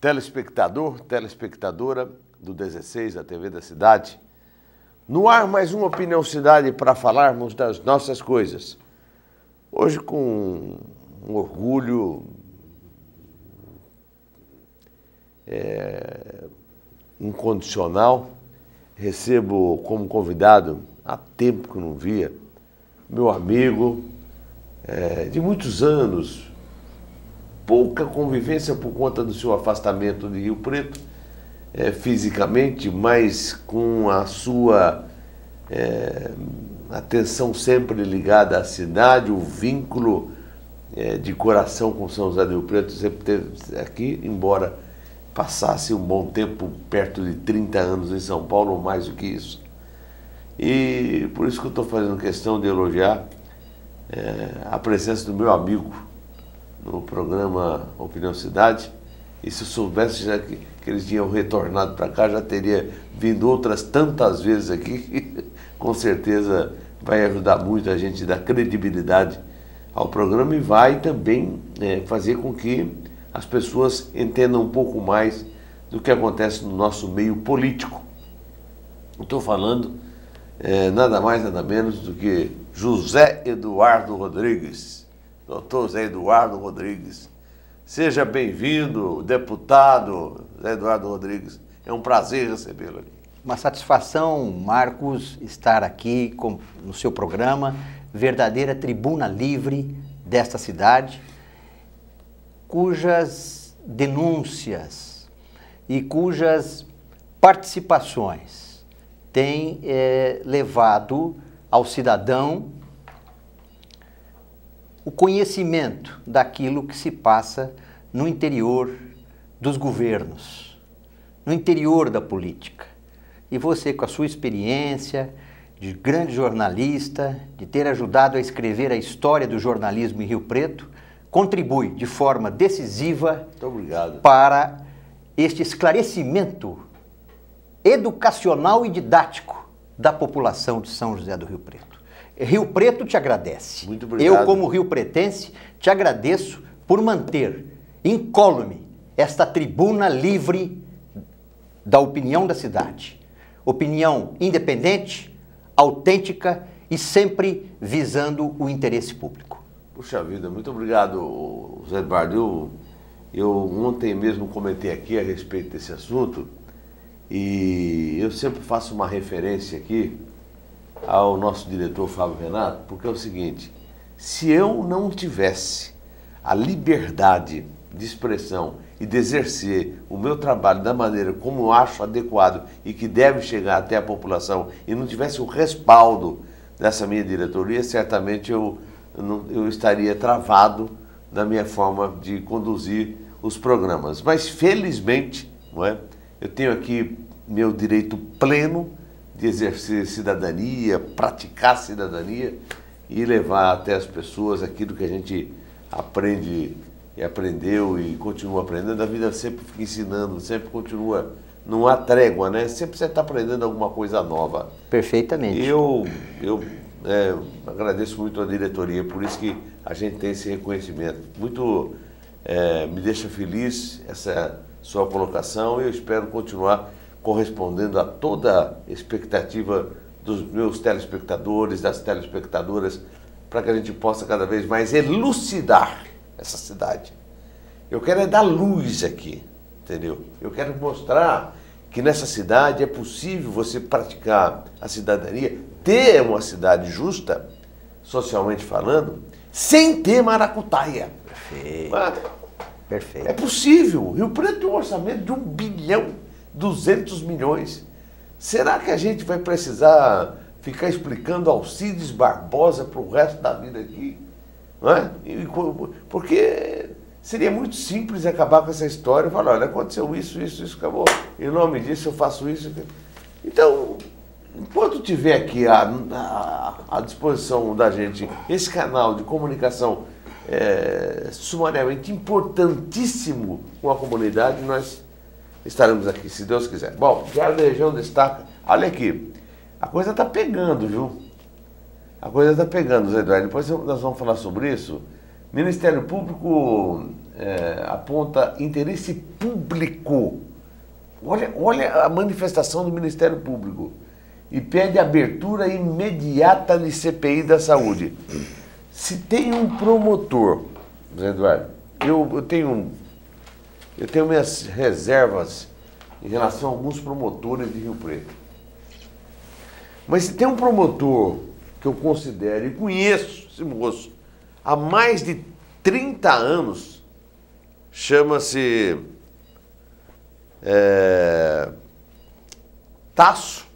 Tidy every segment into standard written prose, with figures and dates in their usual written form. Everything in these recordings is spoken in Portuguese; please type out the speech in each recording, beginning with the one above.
telespectador, telespectadora do 16, da TV da Cidade. No ar, mais uma Opinião Cidade para falarmos das nossas coisas. Hoje, com um orgulho incondicional, recebo como convidado, há tempo que não via, meu amigo de muitos anos, pouca convivência por conta do seu afastamento de Rio Preto, fisicamente, mas com a sua atenção sempre ligada à cidade, o vínculo de coração com São José do Rio Preto sempre teve aqui, embora passasse um bom tempo, perto de 30 anos em São Paulo, ou mais do que isso. E por isso que eu estou fazendo questão de elogiar a presença do meu amigo no programa Opinião Cidade. E se eu soubesse já que eles tinham retornado para cá, já teria vindo outras tantas vezes aqui. Com certeza vai ajudar muito a gente a dar credibilidade ao programa e vai também fazer com que as pessoas entendam um pouco mais do que acontece no nosso meio político. Estou falando nada mais, nada menos do que José Eduardo Rodrigues. Doutor José Eduardo Rodrigues. Seja bem-vindo, deputado José Eduardo Rodrigues. É um prazer recebê-lo aqui. Uma satisfação, Marcos, estar aqui no seu programa, verdadeira tribuna livre desta cidade, cujas denúncias e cujas participações têm levado ao cidadão o conhecimento daquilo que se passa no interior dos governos, no interior da política. E você, com a sua experiência de grande jornalista, de ter ajudado a escrever a história do jornalismo em Rio Preto, contribui de forma decisiva para este esclarecimento educacional e didático da população de São José do Rio Preto. Rio Preto te agradece. Muito obrigado. Eu, como rio-pretense, te agradeço por manter incólume esta tribuna livre da opinião da cidade. Opinião independente, autêntica e sempre visando o interesse público. Puxa vida, muito obrigado, Zé Eduardo. Eu ontem mesmo comentei aqui a respeito desse assunto e eu sempre faço uma referência aqui ao nosso diretor Fábio Renato, porque é o seguinte: se eu não tivesse a liberdade de expressão e de exercer o meu trabalho da maneira como eu acho adequado e que deve chegar até a população, e não tivesse o respaldo dessa minha diretoria, certamente eu estaria travado na minha forma de conduzir os programas. Mas felizmente, não é? Eu tenho aqui meu direito pleno de exercer cidadania, praticar cidadania e levar até as pessoas aquilo que a gente aprende e aprendeu e continua aprendendo. A vida sempre fica ensinando, sempre continua, não há trégua, né? Sempre você está aprendendo alguma coisa nova. Perfeitamente. E eu agradeço muito a diretoria, por isso que a gente tem esse reconhecimento. Muito me deixa feliz essa sua colocação e eu espero continuar correspondendo a toda a expectativa dos meus telespectadores, das telespectadoras, para que a gente possa cada vez mais elucidar essa cidade. Eu quero dar luz aqui, entendeu? Eu quero mostrar que nessa cidade é possível você praticar a cidadania, ter uma cidade justa, socialmente falando, sem ter maracutaia. Perfeito. Perfeito. É possível. Rio Preto tem um orçamento de 1,2 bilhão. Será que a gente vai precisar ficar explicando Alcides Barbosa para o resto da vida aqui? Não é? Porque seria muito simples acabar com essa história e falar: olha, aconteceu isso, acabou. Em nome disso eu faço isso. Então, enquanto tiver aqui à disposição da gente esse canal de comunicação sumariamente importantíssimo com a comunidade, nós estaremos aqui, se Deus quiser. Bom, Diário da Região destaca. Olha aqui, a coisa está pegando, viu? A coisa está pegando, Zé Eduardo. Depois nós vamos falar sobre isso. Ministério Público aponta interesse público. Olha a manifestação do Ministério Público. E pede abertura imediata de CPI da saúde. Se tem um promotor, Zé Eduardo, eu tenho minhas reservas em relação a alguns promotores de Rio Preto. Mas se tem um promotor que eu considero e conheço esse moço há mais de 30 anos, chama-se Tasso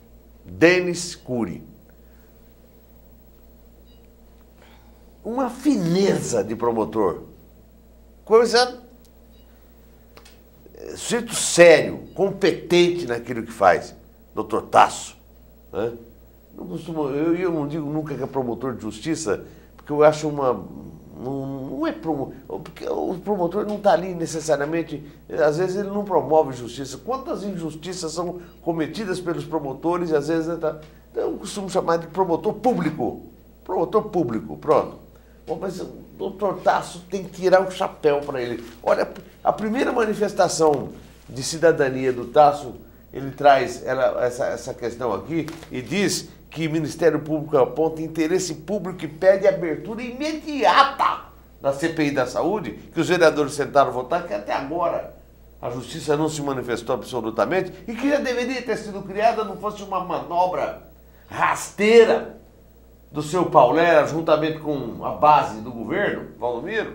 Denis Cury. Uma fineza de promotor. Coisa... sujeito sério, competente naquilo que faz. Doutor Tasso. Né? Eu não digo nunca que é promotor de justiça, porque eu acho não é promotor, porque o promotor não está ali necessariamente, às vezes ele não promove justiça. Quantas injustiças são cometidas pelos promotores, às vezes então eu costumo chamar de promotor público. Promotor público, pronto. Bom, mas o doutor Tasso tem que tirar o chapéu para ele. Olha, a primeira manifestação de cidadania do Tasso, ele traz essa questão aqui e diz que o Ministério Público aponta interesse público e pede abertura imediata da CPI da saúde, que os vereadores sentaram votar, que até agora a Justiça não se manifestou absolutamente e que já deveria ter sido criada, não fosse uma manobra rasteira do seu Paulera, juntamente com a base do governo, Valdomiro.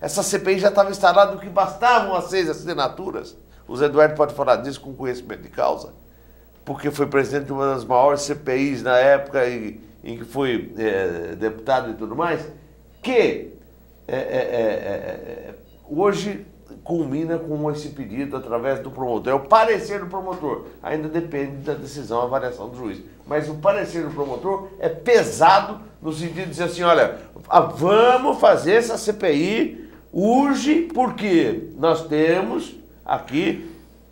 Essa CPI já estava instalada, do que bastavam as 6 assinaturas. O Zé Eduardo pode falar disso com conhecimento de causa, porque foi presidente de uma das maiores CPIs na época em que foi deputado e tudo mais, que hoje culmina com esse pedido através do promotor. É o parecer do promotor, ainda depende da decisão, avaliação do juiz. Mas o parecer do promotor é pesado no sentido de dizer assim, olha, vamos fazer essa CPI, urge, porque nós temos aqui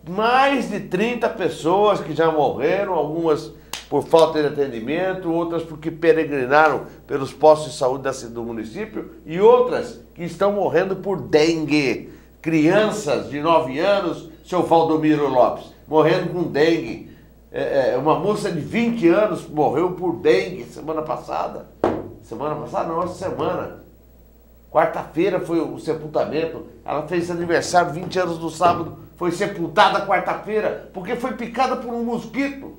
mais de 30 pessoas que já morreram, algumas por falta de atendimento, outras porque peregrinaram pelos postos de saúde do município e outras que estão morrendo por dengue. Crianças de 9 anos, seu Valdomiro Lopes, morrendo com dengue. Uma moça de 20 anos morreu por dengue semana passada. Semana passada não, essa semana. Quarta-feira foi o sepultamento. Ela fez aniversário, 20 anos no sábado, foi sepultada quarta-feira, porque foi picada por um mosquito.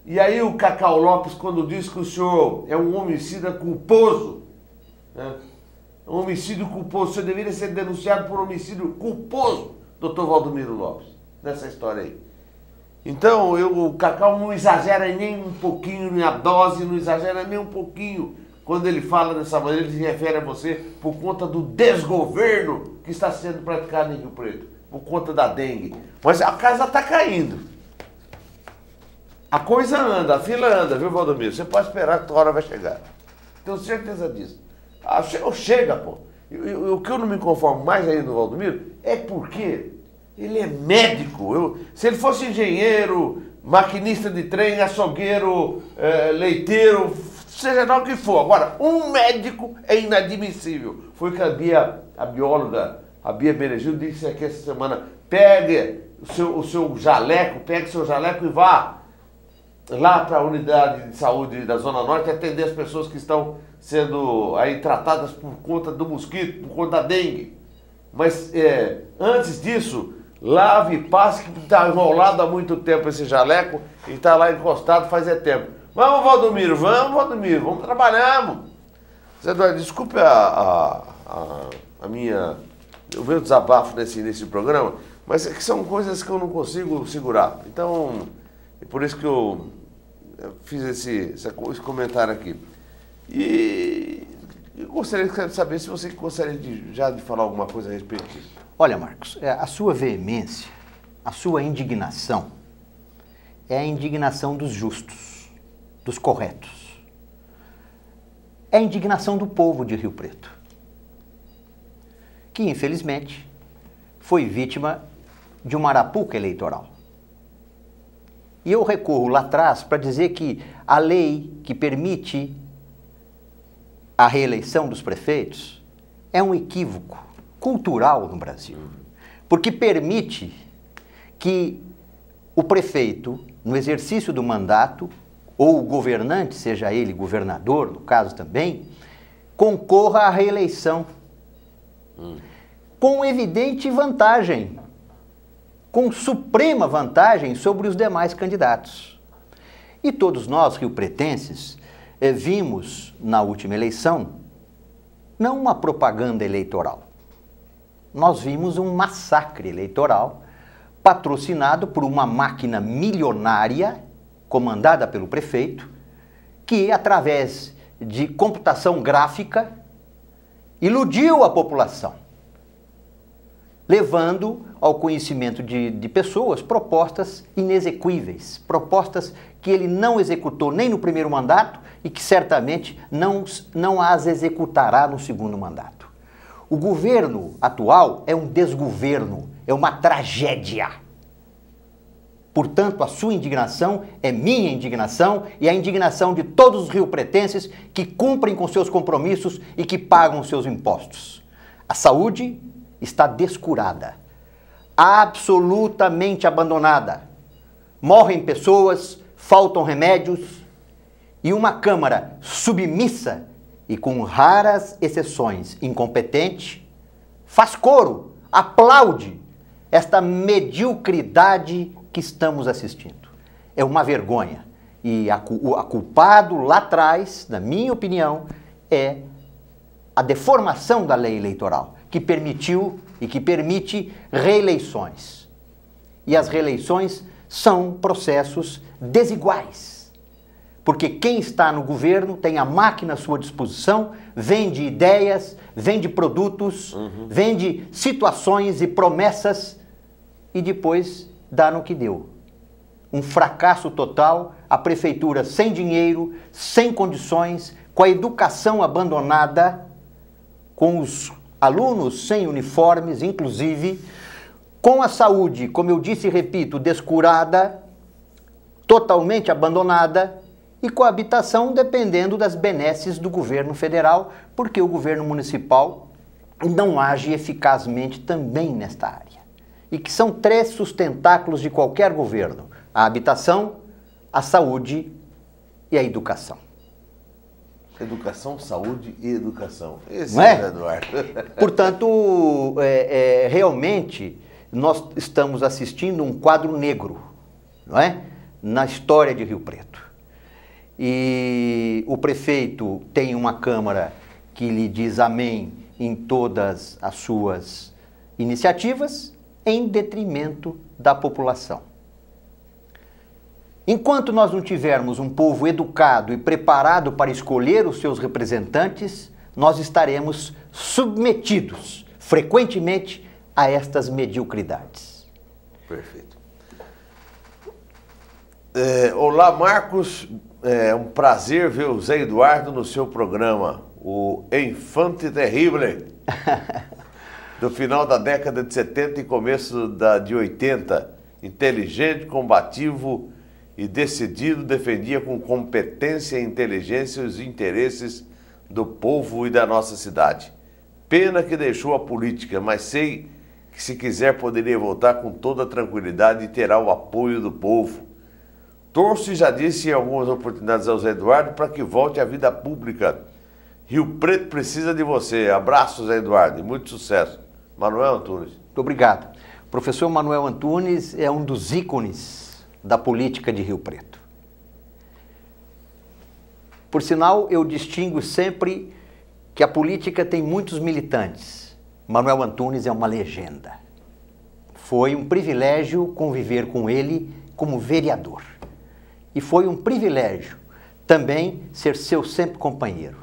E aí o Cacau Lopes, quando diz que o senhor é um homicida culposo, né? Um homicídio culposo, o senhor deveria ser denunciado por homicídio culposo, doutor Valdomiro Lopes, nessa história aí. Então, o Cacau não exagera nem um pouquinho na dose, não exagera nem um pouquinho. Quando ele fala dessa maneira, ele se refere a você por conta do desgoverno que está sendo praticado em Rio Preto, por conta da dengue. Mas a casa está caindo. A coisa anda, a fila anda, viu, Valdomiro? Você pode esperar que a hora vai chegar. Tenho certeza disso. Chega, pô. O que eu não me conformo mais aí no Valdomiro é porque ele é médico. Se ele fosse engenheiro, maquinista de trem, açougueiro, leiteiro, seja lá o que for. Agora, um médico é inadmissível. Foi o que a bióloga, a Bia Benegildo, disse aqui essa semana. Pegue o seu jaleco, e vá lá para a unidade de saúde da Zona Norte atender as pessoas que estão sendo aí tratadas por conta do mosquito, por conta da dengue. Mas antes disso, lave e passe, que está enrolado há muito tempo esse jaleco e está lá encostado faz tempo. Vamos, Valdomiro, vamos trabalhar, mano. Zé Eduardo, desculpe a o meu desabafo nesse programa, mas é que são coisas que eu não consigo segurar. Então, é por isso que eu fiz esse comentário aqui. E eu gostaria de saber se você gostaria de falar alguma coisa a respeito disso. Olha, Marcos, a sua veemência, a sua indignação é a indignação dos justos, dos corretos. É a indignação do povo de Rio Preto, que infelizmente foi vítima de uma arapuca eleitoral. E eu recorro lá atrás para dizer que a lei que permite a reeleição dos prefeitos é um equívoco cultural no Brasil, porque permite que o prefeito, no exercício do mandato, ou o governante, seja ele governador, no caso também, concorra à reeleição. Com evidente vantagem, com suprema vantagem sobre os demais candidatos. E todos nós, riopretenses, vimos na última eleição não uma propaganda eleitoral. Nós vimos um massacre eleitoral patrocinado por uma máquina milionária comandada pelo prefeito, que através de computação gráfica iludiu a população, levando ao conhecimento de pessoas propostas inexequíveis, propostas que ele não executou nem no primeiro mandato e que certamente não as executará no segundo mandato. O governo atual é um desgoverno, é uma tragédia. Portanto, a sua indignação é minha indignação e a indignação de todos os riopretenses que cumprem com seus compromissos e que pagam seus impostos. A saúde está descurada, absolutamente abandonada. Morrem pessoas, faltam remédios e uma Câmara submissa e, com raras exceções, incompetente, faz coro, aplaude esta mediocridade que estamos assistindo. É uma vergonha. E a culpado lá atrás, na minha opinião, é a deformação da lei eleitoral, que permitiu e que permite reeleições. E as reeleições são processos desiguais. Porque quem está no governo tem a máquina à sua disposição, vende ideias, vende produtos, vende situações e promessas e depois dá no que deu. Um fracasso total, a prefeitura sem dinheiro, sem condições, com a educação abandonada, com os alunos sem uniformes, inclusive, com a saúde, como eu disse e repito, descurada, totalmente abandonada, e com a habitação dependendo das benesses do governo federal, porque o governo municipal não age eficazmente também nesta área. E que são três sustentáculos de qualquer governo: a habitação, a saúde e a educação. Educação, saúde e educação. Esse não é, Eduardo? Portanto, realmente, nós estamos assistindo um quadro negro, não é? Na história de Rio Preto. E o prefeito tem uma Câmara que lhe diz amém em todas as suas iniciativas, em detrimento da população. Enquanto nós não tivermos um povo educado e preparado para escolher os seus representantes, nós estaremos submetidos, frequentemente, a estas mediocridades. Perfeito. Olá, Marcos. É um prazer ver o Zé Eduardo no seu programa, o Infante Terrible, do final da década de 70 e começo de 80. Inteligente, combativo e decidido, defendia com competência e inteligência os interesses do povo e da nossa cidade. Pena que deixou a política, mas sei que se quiser poderia voltar com toda tranquilidade e terá o apoio do povo. Torço e já disse em algumas oportunidades ao Zé Eduardo para que volte à vida pública. Rio Preto precisa de você. Abraço, Zé Eduardo, e muito sucesso. Manuel Antunes. Muito obrigado. O professor Manuel Antunes é um dos ícones da política de Rio Preto. Por sinal, eu distingo sempre que a política tem muitos militantes. Manuel Antunes é uma legenda. Foi um privilégio conviver com ele como vereador. E foi um privilégio também ser seu sempre companheiro.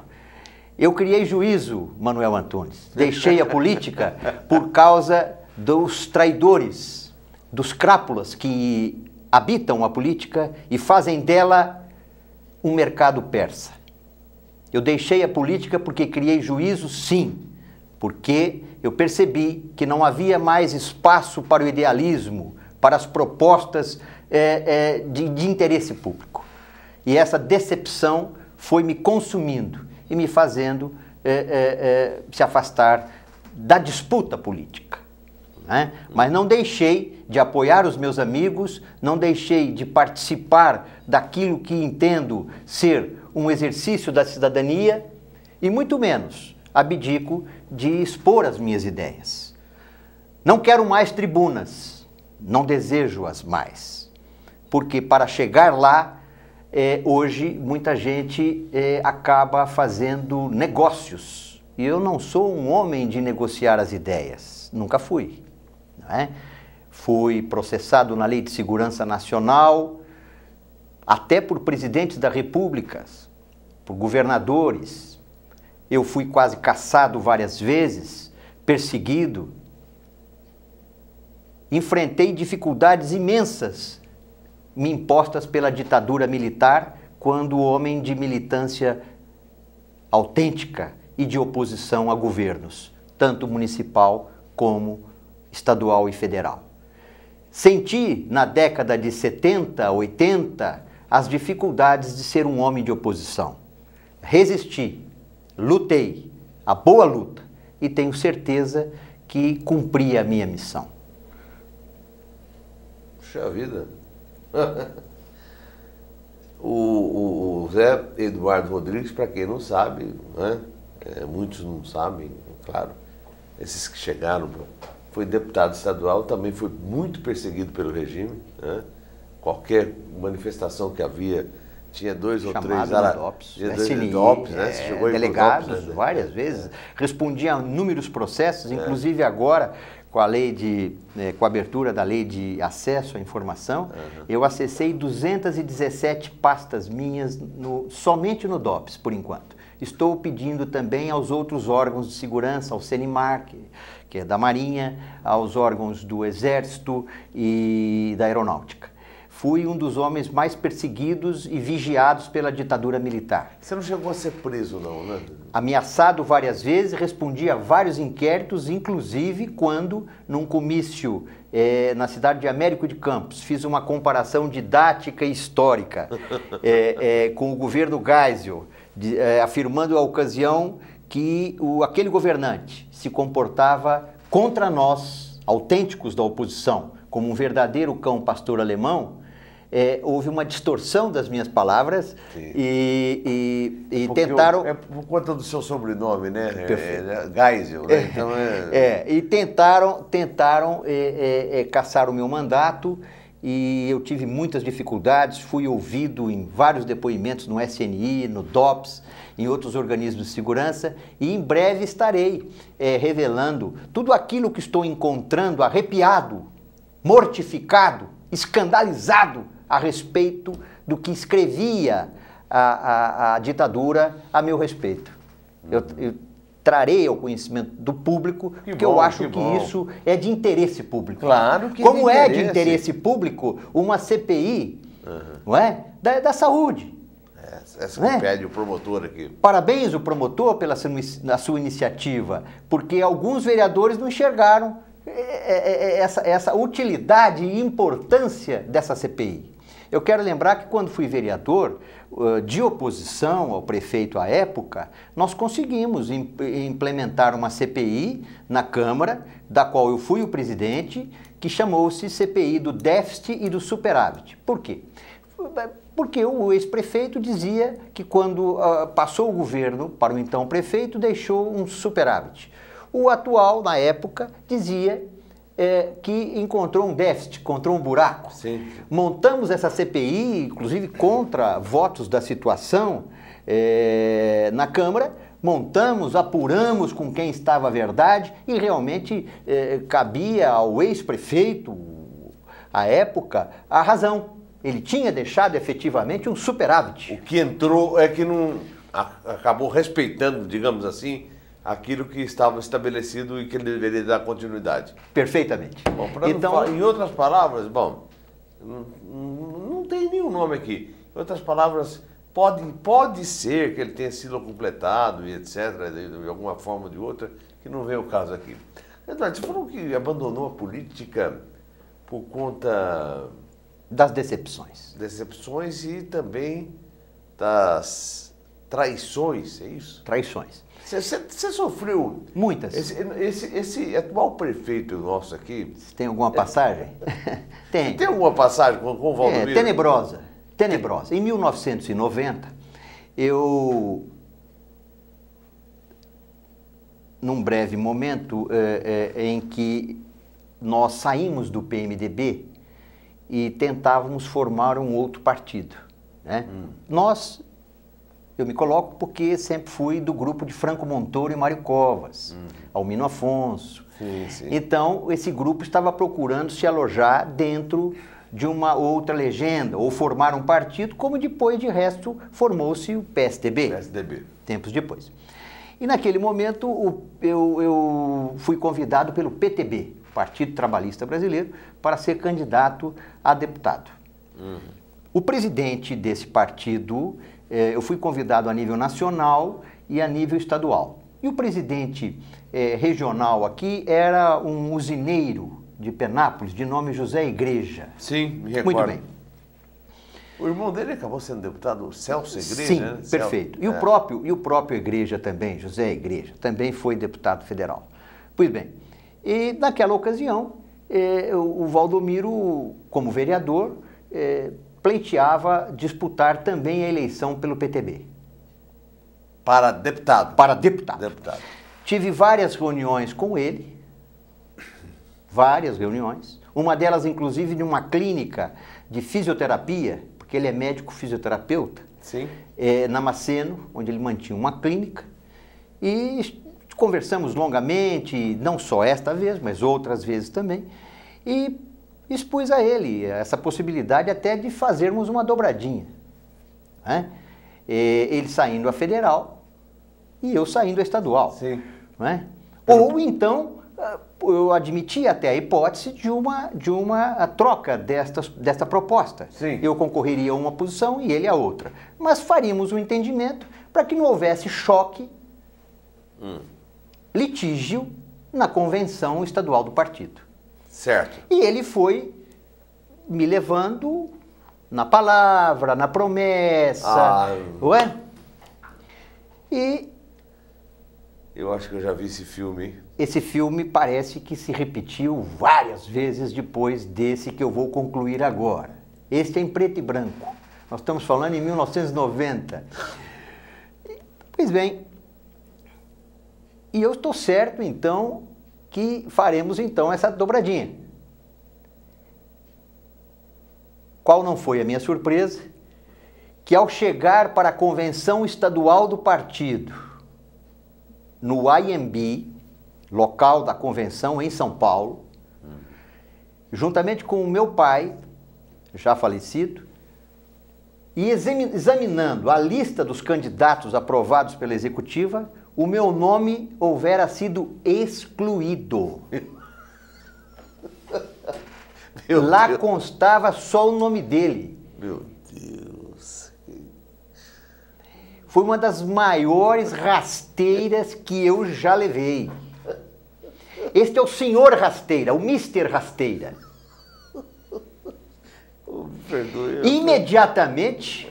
Eu criei juízo, Manuel Antunes. Deixei a política por causa dos traidores, dos crápulas que habitam a política e fazem dela um mercado persa. Eu deixei a política porque criei juízo, sim, porque eu percebi que não havia mais espaço para o idealismo, para as propostas de interesse público. E essa decepção foi me consumindo e me fazendo se afastar da disputa política, né? Mas não deixei de apoiar os meus amigos, não deixei de participar daquilo que entendo ser um exercício da cidadania e muito menos abdico de expor as minhas ideias. Não quero mais tribunas, não desejo-as mais, porque para chegar lá, hoje muita gente acaba fazendo negócios. E eu não sou um homem de negociar as ideias, nunca fui. Não é? Fui processado na Lei de Segurança Nacional, até por presidentes da República, por governadores. Eu fui quase caçado várias vezes, perseguido. Enfrentei dificuldades imensas me impostas pela ditadura militar, quando homem de militância autêntica e de oposição a governos, tanto municipal como estadual e federal. Senti na década de 70, 80, as dificuldades de ser um homem de oposição. Resisti, lutei, a boa luta, e tenho certeza que cumpri a minha missão. Puxa vida! O Zé Eduardo Rodrigues, para quem não sabe, né? Muitos não sabem, claro, esses que chegaram, foi deputado estadual, também foi muito perseguido pelo regime, né? Qualquer manifestação que havia, tinha dois ou três DOPS, né? Delegados, DOPS, né? várias vezes, respondia a inúmeros processos, inclusive agora, com a abertura da lei de acesso à informação, eu acessei 217 pastas minhas somente no DOPS, por enquanto. Estou pedindo também aos outros órgãos de segurança, ao CENIMAR, que é da Marinha, aos órgãos do Exército e da Aeronáutica. Fui um dos homens mais perseguidos e vigiados pela ditadura militar. Você não chegou a ser preso, não, né? Ameaçado várias vezes, respondi a vários inquéritos, inclusive quando, num comício na cidade de Américo de Campos, fiz uma comparação didática e histórica com o governo Geisel, afirmando a ocasião que aquele governante se comportava contra nós, autênticos da oposição, como um verdadeiro cão pastor alemão. Houve uma distorção das minhas palavras e tentaram... É por conta do seu sobrenome, né? Perfeito. Geisel, né? Então e tentaram caçar o meu mandato e eu tive muitas dificuldades, fui ouvido em vários depoimentos no SNI, no DOPS, em outros organismos de segurança, e em breve estarei revelando tudo aquilo que estou encontrando arrepiado, mortificado, escandalizado a respeito do que escrevia a ditadura a meu respeito. Eu trarei ao conhecimento do público, porque eu acho que isso é de interesse público. Claro que como é de interesse público uma CPI, não é? Da saúde. Essa que pede o promotor aqui. Parabéns o promotor pela sua iniciativa, porque alguns vereadores não enxergaram essa utilidade e importância dessa CPI. Eu quero lembrar que quando fui vereador de oposição ao prefeito à época, nós conseguimos implementar uma CPI na Câmara, da qual eu fui o presidente, que chamou-se CPI do déficit e do superávit. Por quê? Porque o ex-prefeito dizia que quando passou o governo para o então prefeito, deixou um superávit. O atual, na época, dizia que encontrou um déficit, encontrou um buraco. Sim. Montamos essa CPI, inclusive contra votos da situação na Câmara, montamos, apuramos com quem estava a verdade e realmente cabia ao ex-prefeito, à época, a razão. Ele tinha deixado efetivamente um superávit. O que entrou é que não acabou respeitando, digamos assim, aquilo que estava estabelecido e que ele deveria dar continuidade. Perfeitamente. Bom, então, em outras palavras, não tem nenhum nome aqui. Em outras palavras, pode ser que ele tenha sido completado e etc., de alguma forma ou de outra, que não vem o caso aqui. Eduardo, você falou que abandonou a política por conta... das decepções. Decepções e também das traições, é isso? Traições. Você sofreu... Muitas. Esse atual prefeito nosso aqui... Tem alguma passagem? Tem. Tem alguma passagem com o Valdomiro? Tenebrosa. Tenebrosa. Em 1990, eu... Num breve momento em que nós saímos do PMDB e tentávamos formar um outro partido, né? Eu me coloco porque sempre fui do grupo de Franco Montoro e Mário Covas, Almino Afonso. Sim. Então, esse grupo estava procurando se alojar dentro de uma outra legenda, ou formar um partido, como depois, de resto, formou-se o PSDB. Tempos depois. E naquele momento eu fui convidado pelo PTB, Partido Trabalhista Brasileiro, para ser candidato a deputado. O presidente desse partido, eu fui convidado a nível nacional e a nível estadual. E o presidente regional aqui era um usineiro de Penápolis, de nome José Igreja. Sim, me recordo. Muito bem. O irmão dele acabou sendo deputado, o Celso Igreja, Sim, né? perfeito. E o próprio Igreja também, José Igreja, também foi deputado federal. Pois bem, e naquela ocasião, o Valdomiro, como vereador, pleiteava disputar também a eleição pelo PTB. Para deputado? Para deputado. Tive várias reuniões com ele, várias reuniões, uma delas inclusive numa clínica de fisioterapia, porque ele é médico fisioterapeuta, sim, na Maceno, onde ele mantinha uma clínica, e conversamos longamente, não só esta vez, mas outras vezes também, e expus a ele essa possibilidade até de fazermos uma dobradinha, né? Ele saindo a federal e eu saindo a estadual. Sim. Né? Ou então eu admiti até a hipótese de uma troca desta proposta. Sim. Eu concorreria a uma posição e ele a outra. Mas faríamos um entendimento para que não houvesse choque, litígio na convenção estadual do partido. Certo. E ele foi me levando na palavra, na promessa, ué? E eu acho que eu já vi esse filme, hein? Esse filme parece que se repetiu várias vezes depois desse que eu vou concluir agora. Este é em preto e branco. Nós estamos falando em 1990. Pois bem, e eu estou certo, então, que faremos, então, essa dobradinha. Qual não foi a minha surpresa? Que ao chegar para a convenção estadual do partido, no IMB, local da convenção em São Paulo, juntamente com o meu pai, já falecido, e examinando a lista dos candidatos aprovados pela executiva, o meu nome houvera sido excluído. Lá constava só o nome dele. Meu Deus. Foi uma das maiores rasteiras que eu já levei. Este é o senhor Rasteira, o Mr. Rasteira. Perdoe. Imediatamente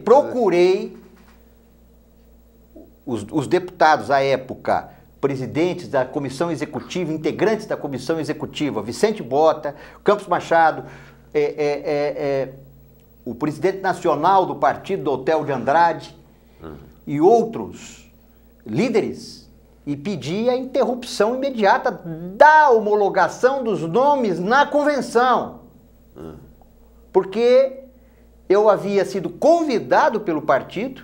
procurei os deputados à época, presidentes da comissão executiva, integrantes da comissão executiva, Vicente Bota, Campos Machado, o presidente nacional do partido, do Hotel de Andrade, e outros líderes, e pedi a interrupção imediata da homologação dos nomes na convenção. Porque eu havia sido convidado pelo partido,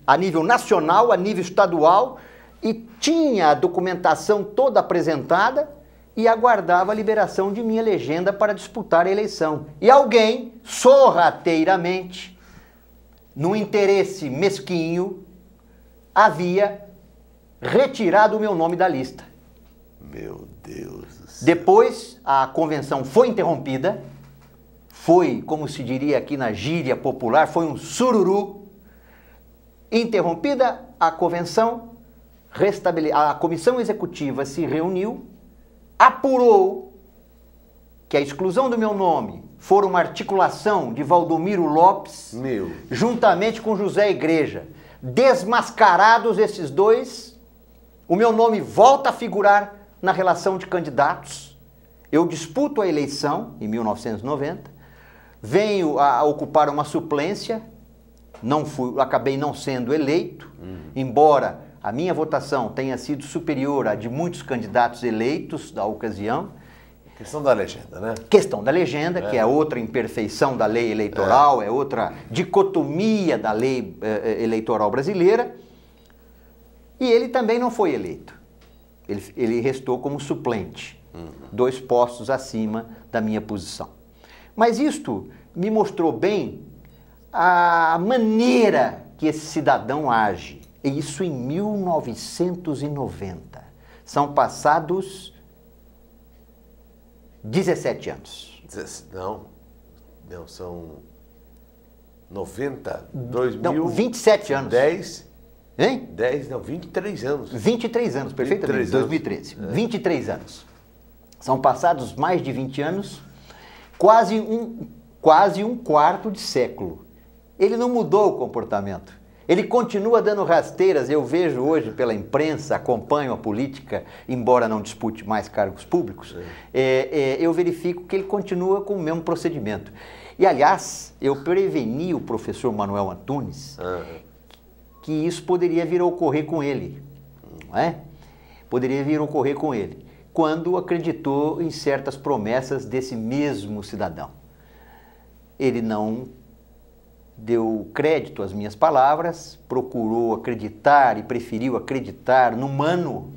a nível nacional, a nível estadual, e tinha a documentação toda apresentada e aguardava a liberação de minha legenda para disputar a eleição. E alguém, sorrateiramente, num interesse mesquinho, havia retirado o meu nome da lista. Meu Deus do céu. Depois, a convenção foi interrompida, foi, como se diria aqui na gíria popular, foi um sururu. Interrompida a convenção, a comissão executiva se reuniu, apurou que a exclusão do meu nome foram uma articulação de Valdomiro Lopes, Meu. juntamente com José Igreja. Desmascarados esses dois, o meu nome volta a figurar na relação de candidatos. Eu disputo a eleição em 1990, venho a ocupar uma suplência, acabei não sendo eleito, embora a minha votação tenha sido superior à de muitos candidatos eleitos da ocasião. Questão da legenda, né? Questão da legenda, que é outra imperfeição da lei eleitoral, é outra dicotomia da lei eleitoral brasileira. E ele também não foi eleito. Ele restou como suplente, 2 postos acima da minha posição. Mas isto me mostrou bem a maneira que esse cidadão age. E isso em 1990. São passados 17 anos. Não, são 90, 2000... Não, 27 anos. 10... Hein? 23 anos. 23 anos, perfeitamente, 2013. 23 anos. São passados mais de 20 anos, quase um quarto de século. Ele não mudou o comportamento. Ele continua dando rasteiras. Eu vejo hoje pela imprensa, acompanho a política, embora não dispute mais cargos públicos, eu verifico que ele continua com o mesmo procedimento. E, aliás, eu preveni o professor Manuel Antunes que isso poderia vir a ocorrer com ele, não é? Poderia vir a ocorrer com ele, quando acreditou em certas promessas desse mesmo cidadão. Ele não deu crédito às minhas palavras, procurou acreditar e preferiu acreditar no mano,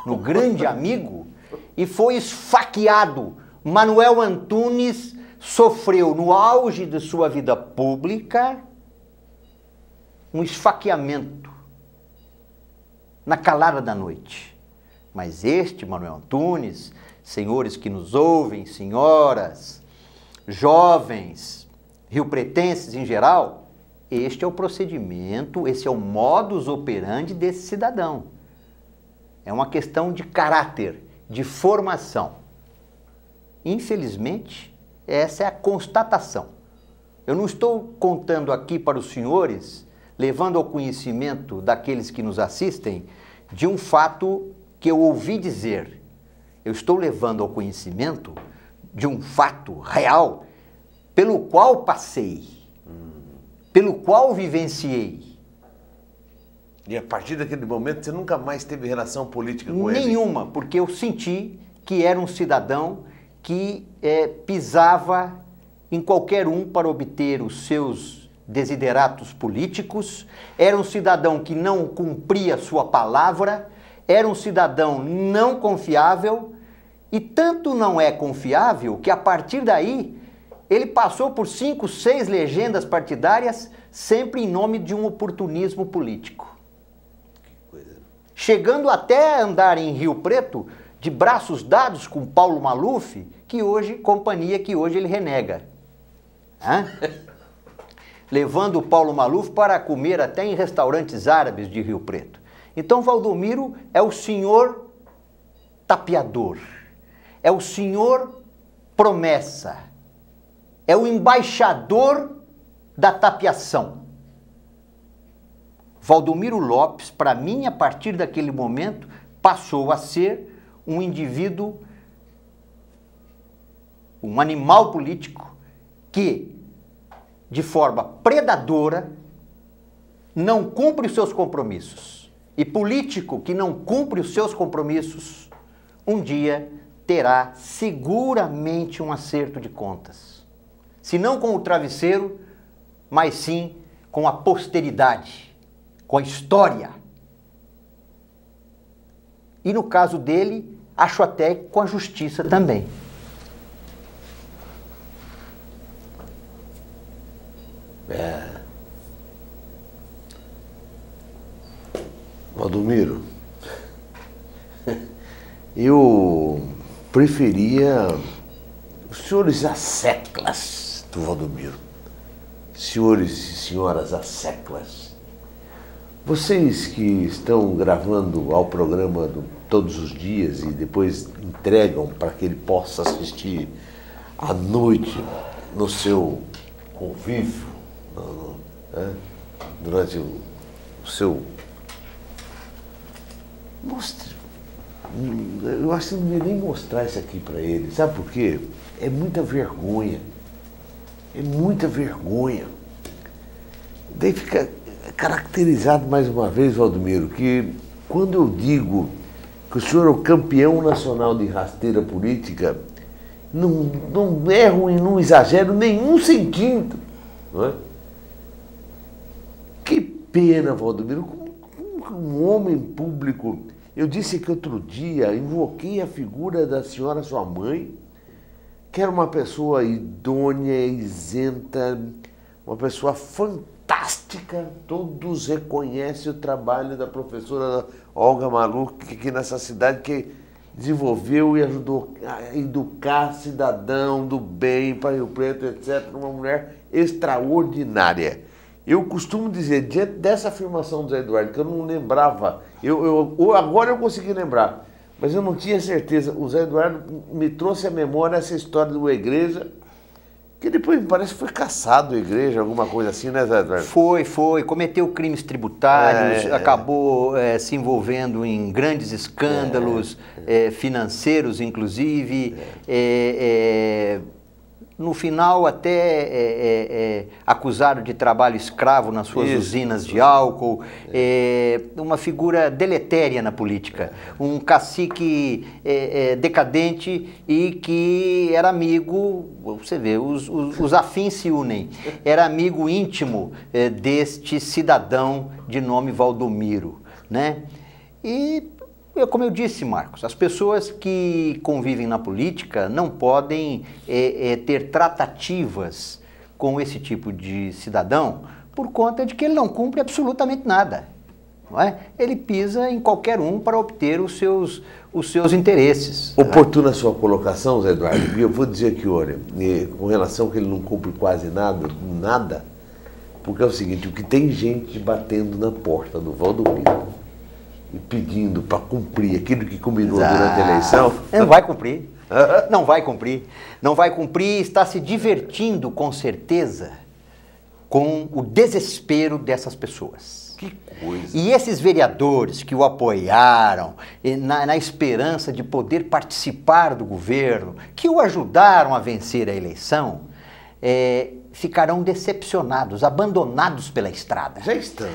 no grande amigo, e foi esfaqueado. Manuel Antunes sofreu, no auge de sua vida pública, um esfaqueamento na calada da noite. Mas este Manuel Antunes, senhores que nos ouvem, senhoras, jovens, riopretenses em geral, este é o procedimento, esse é o modus operandi desse cidadão. É uma questão de caráter, de formação. Infelizmente, essa é a constatação. Eu não estou contando aqui para os senhores, levando ao conhecimento daqueles que nos assistem, de um fato que eu ouvi dizer. Eu estou levando ao conhecimento de um fato real pelo qual passei, pelo qual vivenciei. E a partir daquele momento você nunca mais teve relação política com ele? Nenhuma, porque eu senti que era um cidadão que pisava em qualquer um para obter os seus desideratos políticos, era um cidadão que não cumpria sua palavra, era um cidadão não confiável, e tanto não é confiável que a partir daí ele passou por 5, 6 legendas partidárias, sempre em nome de um oportunismo político. Que coisa. Chegando até a andar em Rio Preto, de braços dados com Paulo Maluf, companhia que hoje ele renega. Levando o Paulo Maluf para comer até em restaurantes árabes de Rio Preto. Então Valdomiro é o senhor tapeador, é o senhor promessa, é o embaixador da tapeação. Valdomiro Lopes, para mim, a partir daquele momento, passou a ser um indivíduo, um animal político que, de forma predadora, não cumpre os seus compromissos. E político que não cumpre os seus compromissos, um dia terá seguramente um acerto de contas. Se não com o travesseiro, mas sim com a posteridade, com a história. E no caso dele, acho até com a justiça também. Valdomiro, eu preferia os senhores asseclas do Valdomiro. Senhores e senhoras asseclas, vocês que estão gravando ao programa todos os dias e depois entregam para que ele possa assistir à noite, no seu convívio, né? Durante o seu... Mostre. Eu acho que não devia nem mostrar isso aqui para ele. Sabe por quê? É muita vergonha. É muita vergonha. Daí fica caracterizado mais uma vez, Valdomiro, que quando eu digo que o senhor é o campeão nacional de rasteira política, não erro e não exagero nenhum centímetro. Não é? Que pena, Valdomiro, como um homem público. Eu disse que outro dia invoquei a figura da senhora, sua mãe, que era uma pessoa idônea, isenta, uma pessoa fantástica. Todos reconhecem o trabalho da professora Olga Maluf, que aqui nessa cidade, que desenvolveu e ajudou a educar cidadão do bem para Rio Preto, etc. Uma mulher extraordinária. Eu costumo dizer, diante dessa afirmação do Zé Eduardo, que eu não lembrava, agora eu consegui lembrar, mas eu não tinha certeza. O Zé Eduardo me trouxe à memória essa história de uma igreja, que depois me parece que foi caçado a igreja, alguma coisa assim, né, Zé Eduardo? Foi. Cometeu crimes tributários, acabou se envolvendo em grandes escândalos financeiros, inclusive. No final, até acusado de trabalho escravo nas suas usinas de álcool, uma figura deletéria na política, um cacique decadente e que era amigo, você vê, os afins se unem, era amigo íntimo deste cidadão de nome Valdomiro, né? E como eu disse, Marcos, as pessoas que convivem na política não podem ter tratativas com esse tipo de cidadão por conta de que ele não cumpre absolutamente nada. Não é? Ele pisa em qualquer um para obter os seus interesses. Oportuna a sua colocação, Zé Eduardo, e eu vou dizer aqui, olha, com relação que ele não cumpre quase nada, porque é o seguinte, o que tem gente batendo na porta do Valdomiro e pedindo para cumprir aquilo que combinou durante a eleição. Não vai cumprir. Não vai cumprir. Não vai cumprir, está se divertindo com certeza com o desespero dessas pessoas. Que coisa. E esses vereadores que o apoiaram na esperança de poder participar do governo, que o ajudaram a vencer a eleição, ficarão decepcionados, abandonados pela estrada. Já estão.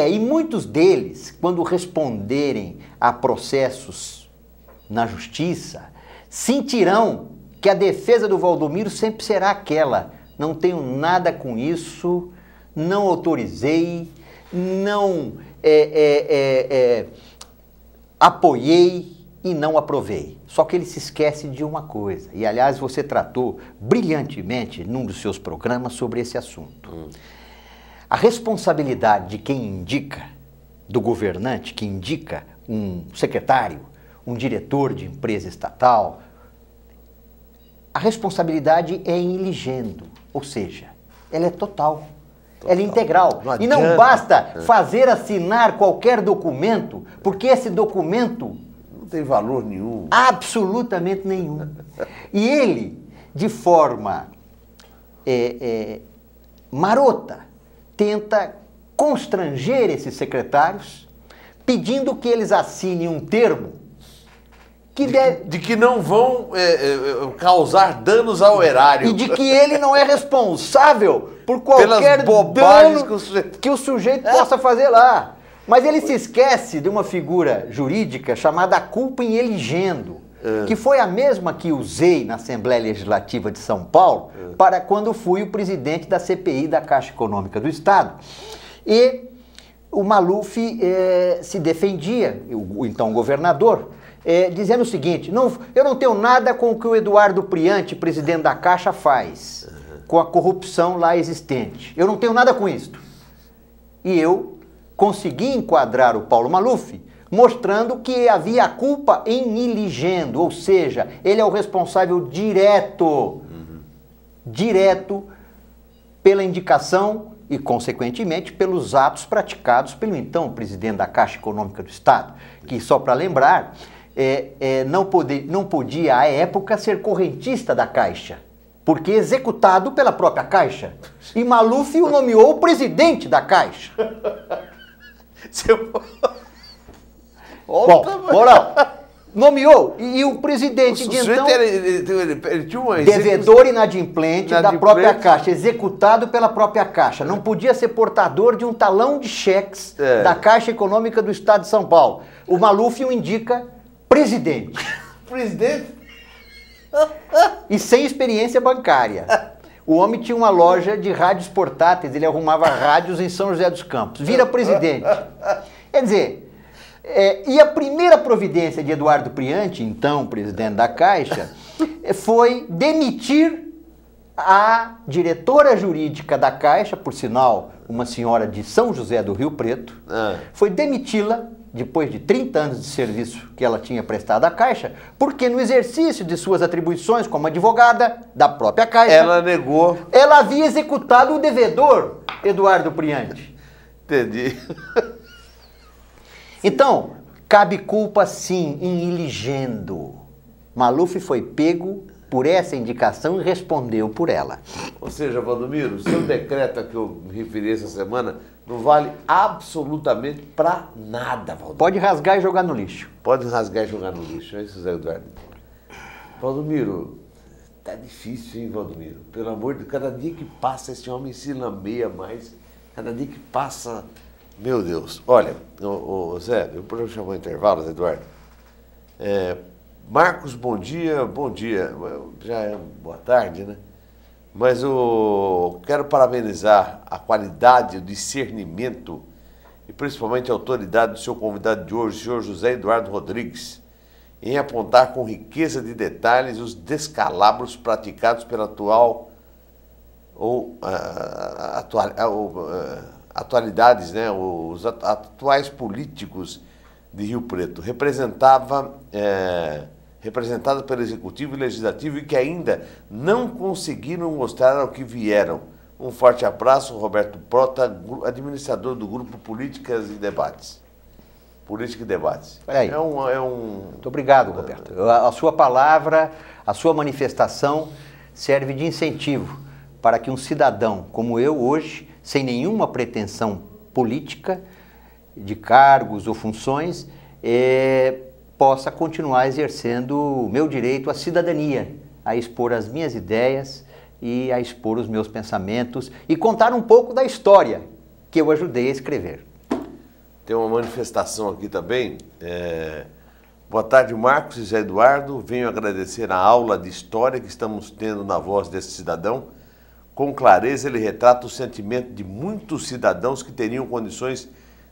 E muitos deles, quando responderem a processos na justiça, sentirão que a defesa do Valdomiro sempre será aquela: não tenho nada com isso, não autorizei, não apoiei e não aprovei. Só que ele se esquece de uma coisa, e aliás você tratou brilhantemente num dos seus programas sobre esse assunto. A responsabilidade de quem indica, do governante que indica um secretário, um diretor de empresa estatal, a responsabilidade é in ligendo, ou seja, ela é total. Ela é integral. E não basta fazer assinar qualquer documento, porque esse documento não tem valor nenhum. Absolutamente nenhum. E ele, de forma marota, tenta constranger esses secretários, pedindo que eles assinem um termo de que não vão causar danos ao erário. E de que ele não é responsável por qualquer bobagens dano que o sujeito possa fazer lá. Mas ele se esquece de uma figura jurídica chamada culpa in eligendo, que foi a mesma que usei na Assembleia Legislativa de São Paulo para quando fui o presidente da CPI da Caixa Econômica do Estado. E o Maluf se defendia, o então governador, dizendo o seguinte: eu não tenho nada com o que o Eduardo Priante, presidente da Caixa, faz com a corrupção lá existente. Eu não tenho nada com isso. E eu consegui enquadrar o Paulo Maluf, mostrando que havia a culpa em iligendo, ou seja, ele é o responsável direto pela indicação e, consequentemente, pelos atos praticados pelo então presidente da Caixa Econômica do Estado, que, só para lembrar, não podia, à época, ser correntista da Caixa. porque executado pela própria Caixa. E Maluf o nomeou presidente da Caixa. Bom, moral, nomeou, e o presidente de então, ele tinha uma devedor inadimplente da própria Caixa, executado pela própria Caixa. Não podia ser portador de um talão de cheques da Caixa Econômica do Estado de São Paulo. O Maluf o indica presidente. Presidente? E sem experiência bancária. O homem tinha uma loja de rádios portáteis, ele arrumava rádios em São José dos Campos. Vira presidente. Quer dizer, e a primeira providência de Eduardo Priante, então presidente da Caixa, foi demitir a diretora jurídica da Caixa, por sinal, uma senhora de São José do Rio Preto, foi demiti-la depois de 30 anos de serviço que ela tinha prestado à Caixa, porque no exercício de suas atribuições como advogada da própria Caixa, ela negou. Ela havia executado o devedor, Eduardo Priante. Entendi. Então, cabe culpa sim em iligendo. Maluf foi pego por essa indicação e respondeu por ela. Ou seja, Valdomiro, o seu decreto a que eu me referi essa semana não vale absolutamente pra nada, Valdomiro. Pode rasgar e jogar no lixo. Pode rasgar e jogar no lixo, é isso, Zé Eduardo. Valdomiro, tá difícil, hein, Valdomiro? Pelo amor de Deus, cada dia que passa esse homem se lambeia mais, cada dia que passa... Meu Deus. Olha, Zé, eu vou chamar o intervalo, Zé Eduardo. Marcos, bom dia, bom dia. Já é boa tarde, né? Mas eu quero parabenizar a qualidade, o discernimento e principalmente a autoridade do seu convidado de hoje, o senhor José Eduardo Rodrigues, em apontar com riqueza de detalhes os descalabros praticados pela atualidades, né? Os atuais políticos de Rio Preto, representada pelo Executivo e Legislativo e que ainda não conseguiram mostrar ao que vieram. Um forte abraço, Roberto Prota, administrador do Grupo Políticas e Debates. Política e Debates. Peraí. Muito obrigado, Roberto. A sua palavra, a sua manifestação serve de incentivo para que um cidadão como eu hoje, sem nenhuma pretensão política, de cargos ou funções, possa continuar exercendo o meu direito à cidadania, a expor as minhas ideias e a expor os meus pensamentos e contar um pouco da história que eu ajudei a escrever. Tem uma manifestação aqui também. Boa tarde, Marcos e Zé Eduardo. Venho agradecer a aula de história que estamos tendo na voz desse cidadão. Com clareza, ele retrata o sentimento de muitos cidadãos que teriam condições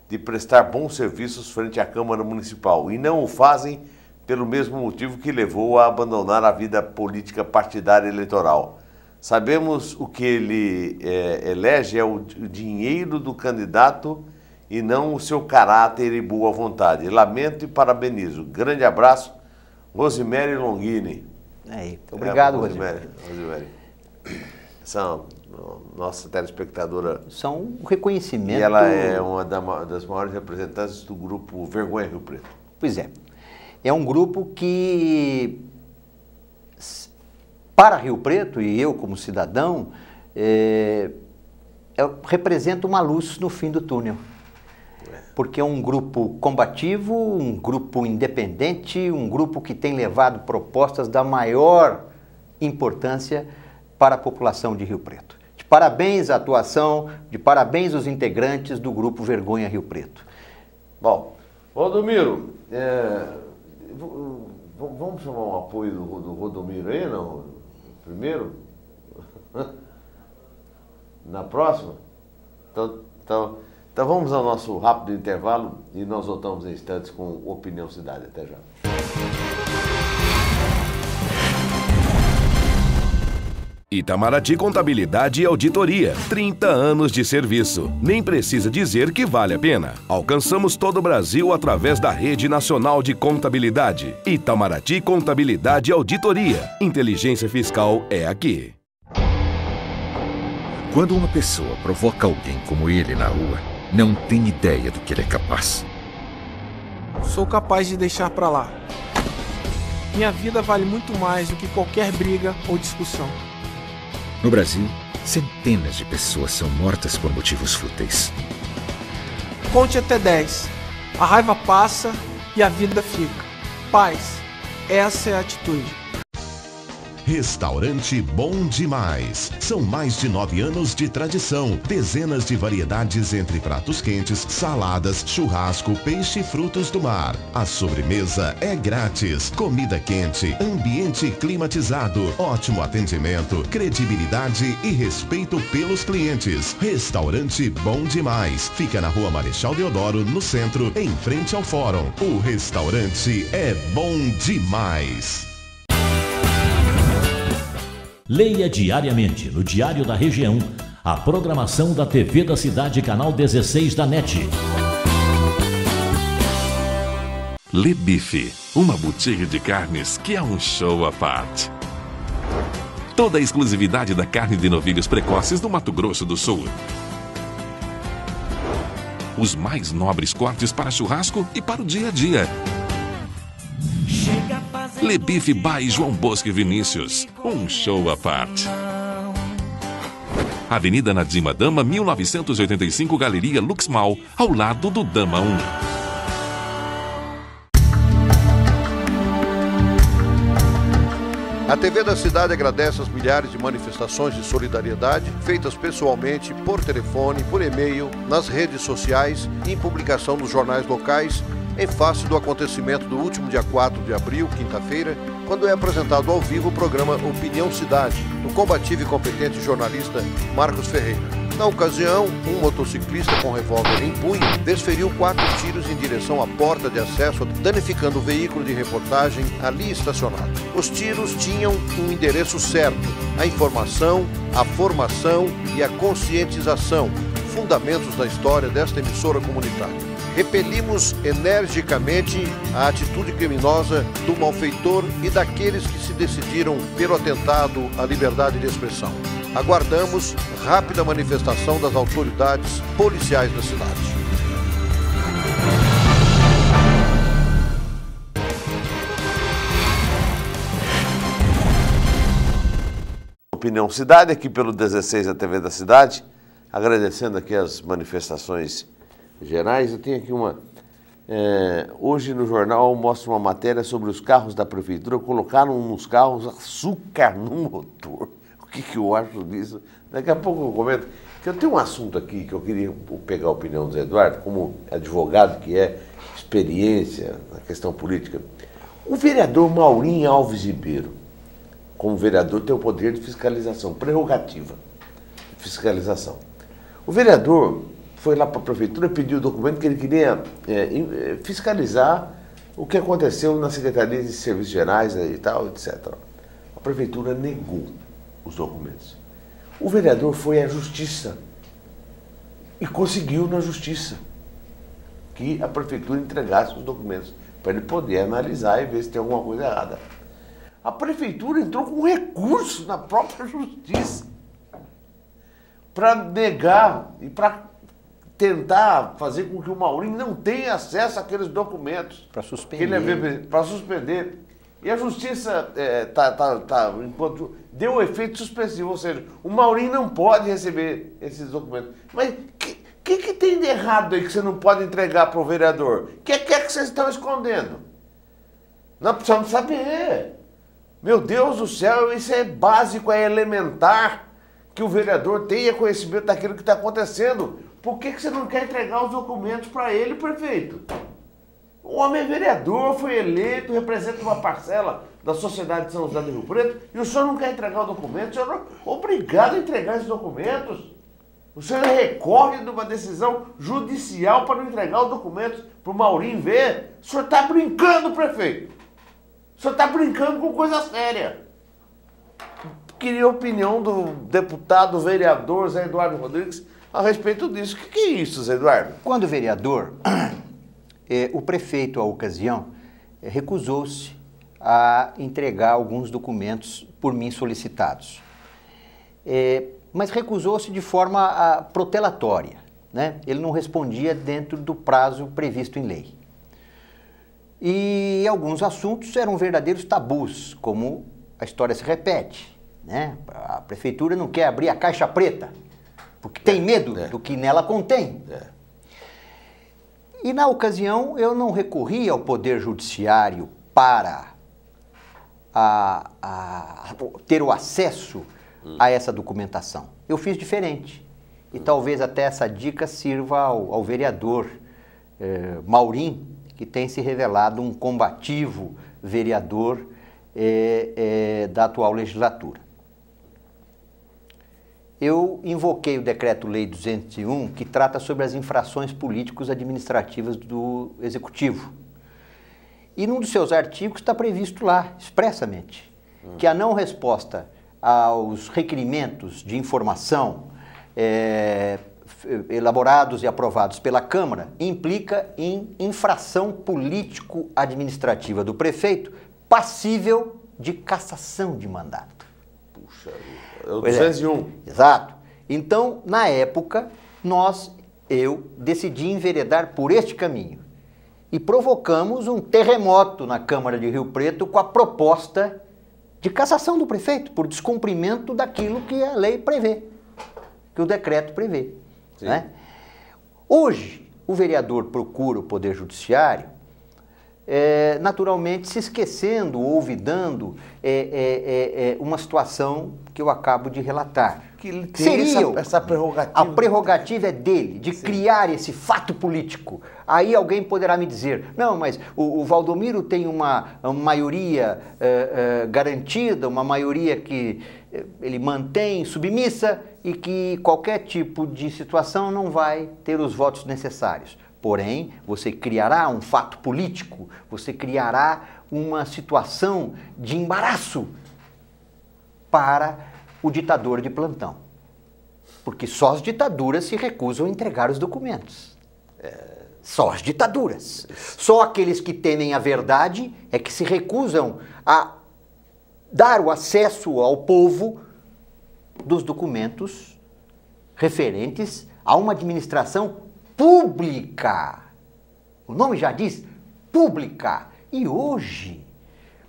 de prestar bons serviços frente à Câmara Municipal e não o fazem pelo mesmo motivo que levou a abandonar a vida política partidária eleitoral. Sabemos o que ele elege é o dinheiro do candidato e não o seu caráter e boa vontade. Lamento e parabenizo. Grande abraço, Rosemary Longini. Obrigado, Rosemary. Essa nossa telespectadora. São um reconhecimento. E ela é uma das maiores representantes do grupo Vergonha Rio Preto. Pois é. É um grupo que, para Rio Preto, e eu como cidadão, representa uma luz no fim do túnel. Porque é um grupo combativo, um grupo independente, um grupo que tem levado propostas da maior importância para a população de Rio Preto. De parabéns à atuação, de parabéns aos integrantes do grupo Vergonha Rio Preto. Bom, Valdomiro, vamos chamar um apoio do Rodomiro aí, não? Primeiro? Na próxima? Então vamos ao nosso rápido intervalo e nós voltamos em instantes com Opinião Cidade. Até já. Itamaraty Contabilidade e Auditoria. 30 anos de serviço. Nem precisa dizer que vale a pena. Alcançamos todo o Brasil através da Rede Nacional de Contabilidade. Itamaraty Contabilidade e Auditoria. Inteligência fiscal é aqui. Quando uma pessoa provoca alguém como ele na rua, não tem ideia do que ele é capaz. Sou capaz de deixar pra lá. Minha vida vale muito mais do que qualquer briga ou discussão. No Brasil, centenas de pessoas são mortas por motivos fúteis. Conte até 10. A raiva passa e a vida fica. Paz. Essa é a atitude. Restaurante Bom Demais. São mais de 9 anos de tradição. Dezenas de variedades entre pratos quentes, saladas, churrasco, peixe e frutos do mar. A sobremesa é grátis. Comida quente, ambiente climatizado, ótimo atendimento, credibilidade e respeito pelos clientes. Restaurante Bom Demais. Fica na Rua Marechal Deodoro, no centro, em frente ao fórum. O restaurante é bom demais. Leia diariamente no Diário da Região a programação da TV da Cidade, canal 16 da NET. Le Bife, uma boutique de carnes que é um show à parte. Toda a exclusividade da carne de novilhos precoces do Mato Grosso do Sul. Os mais nobres cortes para churrasco e para o dia a dia. Le Bife by João Bosco e Vinícius, um show à parte. Avenida Nadima Dama, 1985, Galeria Lux Mall, ao lado do Dama 1. A TV da Cidade agradece as milhares de manifestações de solidariedade feitas pessoalmente, por telefone, por e-mail, nas redes sociais e em publicação nos jornais locais, em face do acontecimento do último dia 4 de abril, quinta-feira, quando é apresentado ao vivo o programa Opinião Cidade, do combativo e competente jornalista Marcos Ferreira. Na ocasião, um motociclista com revólver em punho desferiu 4 tiros em direção à porta de acesso, danificando o veículo de reportagem ali estacionado. Os tiros tinham um endereço certo: a informação, a formação e a conscientização, fundamentos da história desta emissora comunitária. Repelimos energicamente a atitude criminosa do malfeitor e daqueles que se decidiram pelo atentado à liberdade de expressão. Aguardamos rápida manifestação das autoridades policiais da cidade. Opinião Cidade, aqui pelo 16 da TV da Cidade, agradecendo aqui as manifestações gerais. Eu tenho aqui uma... hoje no jornal mostra uma matéria sobre os carros da prefeitura. Colocaram nos carros açúcar no motor. O que eu acho disso? Daqui a pouco eu comento. Que eu tenho um assunto aqui que eu queria pegar a opinião do Zé Eduardo, como advogado que é, experiência na questão política. O vereador Maurinho Alves Ribeiro, como vereador, tem o poder de fiscalização, prerrogativa de fiscalização. O vereador foi lá para a prefeitura, pediu o documento que ele queria fiscalizar o que aconteceu na Secretaria de Serviços Gerais e tal, etc. A prefeitura negou os documentos. O vereador foi à justiça e conseguiu na justiça que a prefeitura entregasse os documentos para ele poder analisar e ver se tem alguma coisa errada. A prefeitura entrou com um recurso na própria justiça para negar e para tentar fazer com que o Maurinho não tenha acesso àqueles documentos. Para suspender. Para suspender. E a justiça enquanto deu o efeito suspensivo, ou seja, o Maurinho não pode receber esses documentos. Mas o que tem de errado aí que você não pode entregar para o vereador? O que é que vocês estão escondendo? Nós precisamos saber. Meu Deus do céu, isso é básico, é elementar que o vereador tenha conhecimento daquilo que está acontecendo. Por que você não quer entregar os documentos para ele, prefeito? O homem é vereador, foi eleito, representa uma parcela da sociedade de São José do Rio Preto, e o senhor não quer entregar o documento, o senhor é obrigado a entregar esses documentos. O senhor recorre de uma decisão judicial para não entregar os documentos para o Maurinho ver. O senhor está brincando, prefeito. O senhor está brincando com coisa séria. Queria a opinião do deputado vereador Zé Eduardo Rodrigues a respeito disso. O que é isso, Zé Eduardo? Quando vereador, o prefeito, à ocasião, recusou-se a entregar alguns documentos por mim solicitados. Mas recusou-se de forma protelatória, né? Ele não respondia dentro do prazo previsto em lei. E alguns assuntos eram verdadeiros tabus, como a história se repete, né? A prefeitura não quer abrir a caixa preta, porque tem medo do que nela contém. E na ocasião eu não recorri ao Poder Judiciário para ter o acesso a essa documentação. Eu fiz diferente. E talvez até essa dica sirva ao vereador Maurim, que tem se revelado um combativo vereador da atual legislatura. Eu invoquei o Decreto-Lei 201, que trata sobre as infrações políticos-administrativas do Executivo. E num dos seus artigos está previsto lá, expressamente, que a não resposta aos requerimentos de informação elaborados e aprovados pela Câmara implica em infração político-administrativa do prefeito passível de cassação de mandato. Puxa, é o 201. Exato. Então, na época, eu decidi enveredar por este caminho e provocamos um terremoto na Câmara de Rio Preto com a proposta de cassação do prefeito por descumprimento daquilo que a lei prevê, que o decreto prevê. Né? Hoje, o vereador procura o Poder Judiciário naturalmente se esquecendo ou olvidando uma situação que eu acabo de relatar. Que ele tem essa prerrogativa. A prerrogativa é dele, de criar esse fato político. Aí alguém poderá me dizer, não, mas o Valdomiro tem uma maioria garantida, uma maioria que ele mantém submissa e que qualquer tipo de situação não vai ter os votos necessários. Porém, você criará um fato político, você criará uma situação de embaraço para o ditador de plantão. Porque só as ditaduras se recusam a entregar os documentos. Só as ditaduras. Só aqueles que temem a verdade é que se recusam a dar o acesso ao povo dos documentos referentes a uma administração pública. O nome já diz pública. E hoje,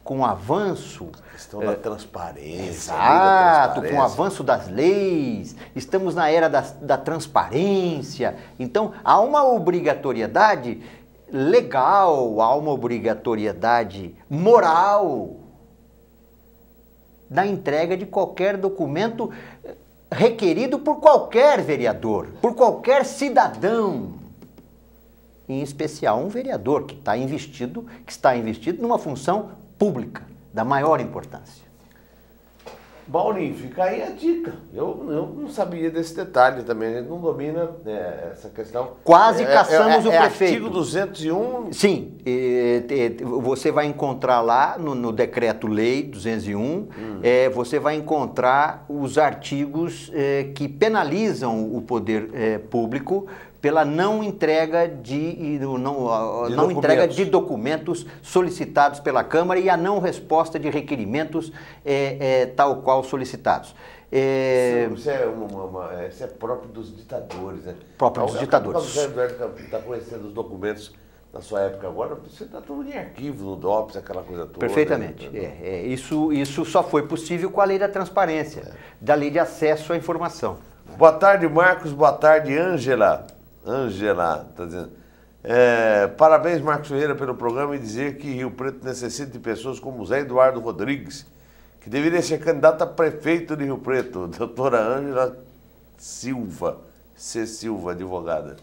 com o avanço... A questão da transparência. Exato, com o avanço das leis, estamos na era da transparência. Então, há uma obrigatoriedade legal, há uma obrigatoriedade moral da entrega de qualquer documento requerido por qualquer vereador, por qualquer cidadão, em especial um vereador que está investido numa função pública da maior importância. Maurim, fica aí a dica. Eu não sabia desse detalhe também, a gente não domina essa questão. Quase caçamos o prefeito. Artigo 201? Sim, você vai encontrar lá no Decreto-Lei 201, você vai encontrar os artigos que penalizam o poder público pela não entrega de documentos solicitados pela Câmara e a não resposta de requerimentos tal qual solicitados. Isso é próprio dos ditadores, né? Próprio dos ditadores. Quando o Eduardo está conhecendo os documentos da sua época agora, você está tudo em arquivo, no DOPS, aquela coisa toda. Perfeitamente. Né? Isso só foi possível com a lei da transparência, da lei de acesso à informação. Boa tarde, Marcos. Boa tarde, Ângela. Ângela está dizendo, parabéns, Marcos Ferreira, pelo programa e dizer que Rio Preto necessita de pessoas como Zé Eduardo Rodrigues, que deveria ser candidato a prefeito de Rio Preto. Doutora Ângela Silva, C. Silva, advogada.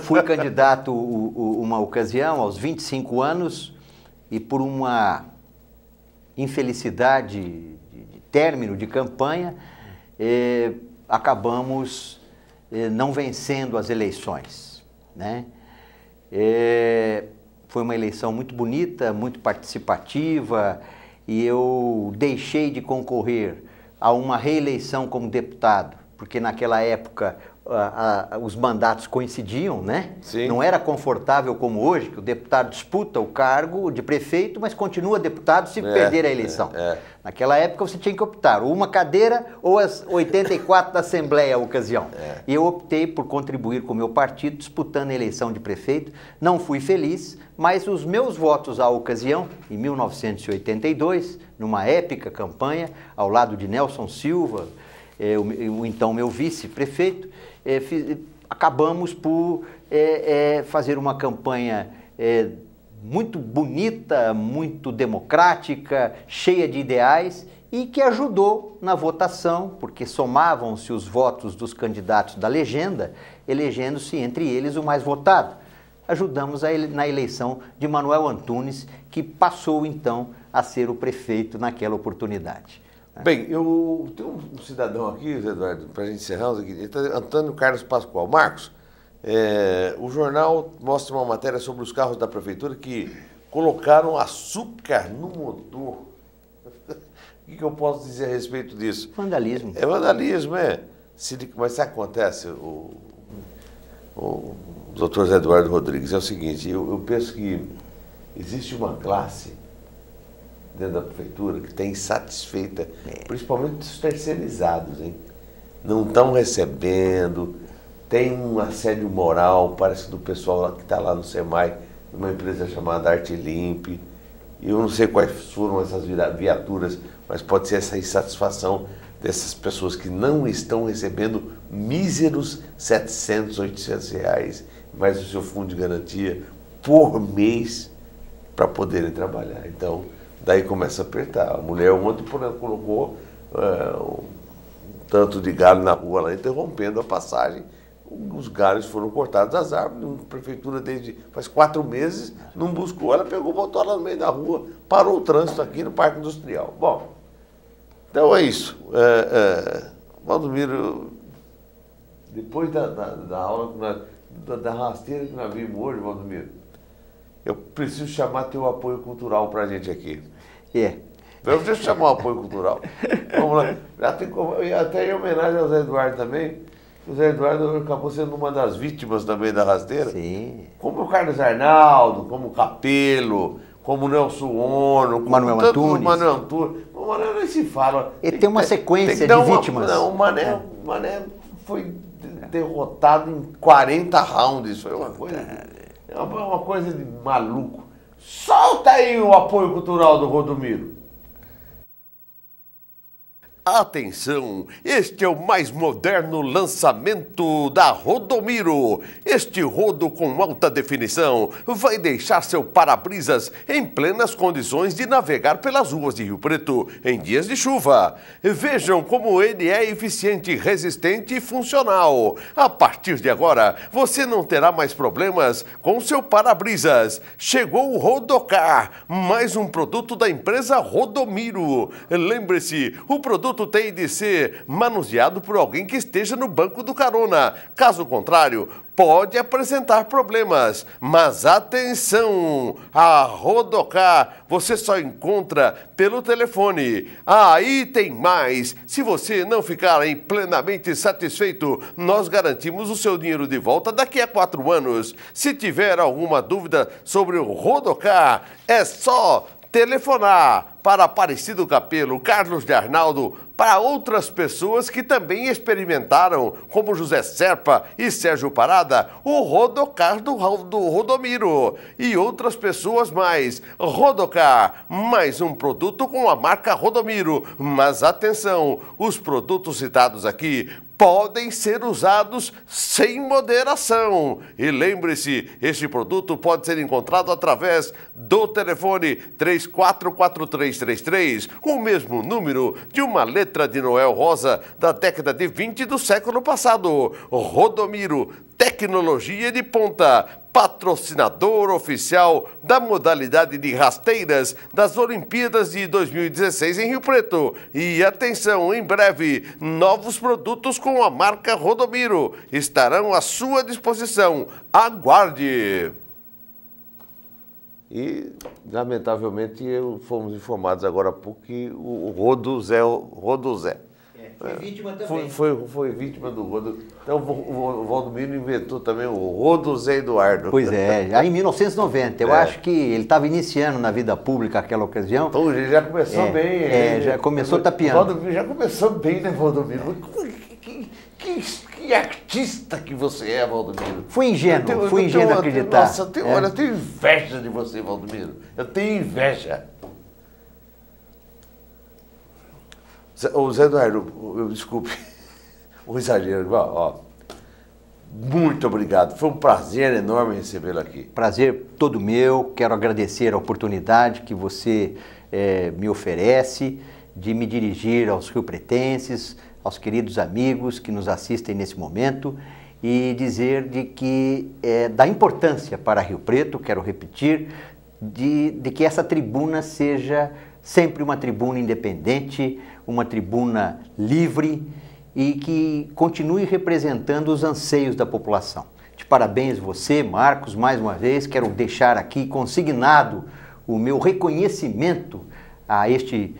Fui candidato uma ocasião, aos 25 anos, e por uma infelicidade de término de campanha, acabamos não vencendo as eleições, né? Foi uma eleição muito bonita, muito participativa, e eu deixei de concorrer a uma reeleição como deputado, porque naquela época os mandatos coincidiam, né? Sim. Não era confortável como hoje, que o deputado disputa o cargo de prefeito, mas continua deputado se perder a eleição. Naquela época você tinha que optar, ou uma cadeira ou as 84 da Assembleia à ocasião. E eu optei por contribuir com o meu partido, disputando a eleição de prefeito. Não fui feliz, mas os meus votos à ocasião, em 1982, numa épica campanha, ao lado de Nelson Silva, então meu vice-prefeito, acabamos por fazer uma campanha muito bonita, muito democrática, cheia de ideais e que ajudou na votação, porque somavam-se os votos dos candidatos da legenda, elegendo-se entre eles o mais votado. Ajudamos na eleição de Manuel Antunes, que passou então a ser o prefeito naquela oportunidade. Bem, eu tenho um cidadão aqui, Eduardo, para a gente encerrar, Antônio Carlos Pascoal. Marcos, o jornal mostra uma matéria sobre os carros da prefeitura que colocaram açúcar no motor. O que eu posso dizer a respeito disso? Vandalismo. É vandalismo, Mas se acontece, o doutor Zé Eduardo Rodrigues, é o seguinte, eu penso que existe uma classe dentro da prefeitura que tem insatisfeita, principalmente os terceirizados, hein? Não estão recebendo, tem um assédio moral, parece do pessoal que está lá no SEMAI, uma empresa chamada Arte Limpe. Eu não sei quais foram essas viaturas, mas pode ser essa insatisfação dessas pessoas que não estão recebendo míseros 700, 800 reais, mais o seu fundo de garantia por mês para poderem trabalhar. Então, daí começa a apertar. A mulher ontem colocou um tanto de galho na rua lá, interrompendo a passagem. Os galhos foram cortados das árvores. A prefeitura, desde faz 4 meses, não buscou. Ela pegou, botou lá no meio da rua, parou o trânsito aqui no Parque Industrial. Bom, então é isso. Valdomiro, depois da aula, da rasteira que nós vimos hoje, Valdomiro, eu preciso chamar teu apoio cultural para a gente aqui. Eu preciso chamar o apoio cultural. Vamos lá. Até em homenagem ao Zé Eduardo também. O Zé Eduardo acabou sendo uma das vítimas também da rasteira. Sim. Como o Carlos Arnaldo, como o Capelo, como o Nelson Ono, como Manuel Antunes. Manuel Antunes. O Mané nem se fala. Ele tem uma sequência de vítimas. Não, o Mané foi derrotado em 40 rounds. Foi uma coisa de maluco. Solta aí o apoio cultural do Rodomiro. Atenção, este é o mais moderno lançamento da Rodomiro. Este rodo com alta definição vai deixar seu para-brisas em plenas condições de navegar pelas ruas de Rio Preto em dias de chuva. Vejam como ele é eficiente, resistente e funcional. A partir de agora, você não terá mais problemas com seu para-brisas. Chegou o Rodocar, mais um produto da empresa Rodomiro. Lembre-se, o produto tem de ser manuseado por alguém que esteja no banco do carona. Caso contrário, pode apresentar problemas. Mas atenção, a Rodocar você só encontra pelo telefone. Aí tem mais. Se você não ficar plenamente satisfeito, nós garantimos o seu dinheiro de volta daqui a 4 anos. Se tiver alguma dúvida sobre o Rodocar, é só telefonar para Aparecido Capelo, Carlos de Arnaldo, para outras pessoas que também experimentaram, como José Serpa e Sérgio Parada, o Rodocar do Rodomiro e outras pessoas mais. Rodocar, mais um produto com a marca Rodomiro. Mas atenção, os produtos citados aqui podem ser usados sem moderação. E lembre-se, este produto pode ser encontrado através do telefone 344333, o mesmo número de uma letra de Noel Rosa da década de 20 do século passado. Rodomiro, tecnologia de ponta, patrocinador oficial da modalidade de rasteiras das Olimpíadas de 2016 em Rio Preto. E atenção, em breve, novos produtos com a marca Rodomiro estarão à sua disposição. Aguarde! E, lamentavelmente, fomos informados agora há pouco que o Rodozé Foi vítima também. Foi vítima do rodo. Então o Valdomiro inventou também o rodo Zé Eduardo. Pois é, já em 1990. Eu acho que ele estava iniciando na vida pública naquela ocasião. Então ele já começou bem. Já começou tapeando. O Valdomiro já começou bem, né, Valdomiro? Que artista que você é, Valdomiro. Fui ingênuo acreditar. Nossa, olha, eu tenho inveja de você, Valdomiro. Eu tenho inveja. O Zé Eduardo, desculpe, o exagero, ó, muito obrigado, foi um prazer enorme recebê-lo aqui. Prazer todo meu, quero agradecer a oportunidade que você me oferece de me dirigir aos riopretenses, aos queridos amigos que nos assistem nesse momento e dizer de que da importância para Rio Preto, quero repetir, de que essa tribuna seja sempre uma tribuna independente, uma tribuna livre e que continue representando os anseios da população. De parabéns você, Marcos, mais uma vez, quero deixar aqui consignado o meu reconhecimento a este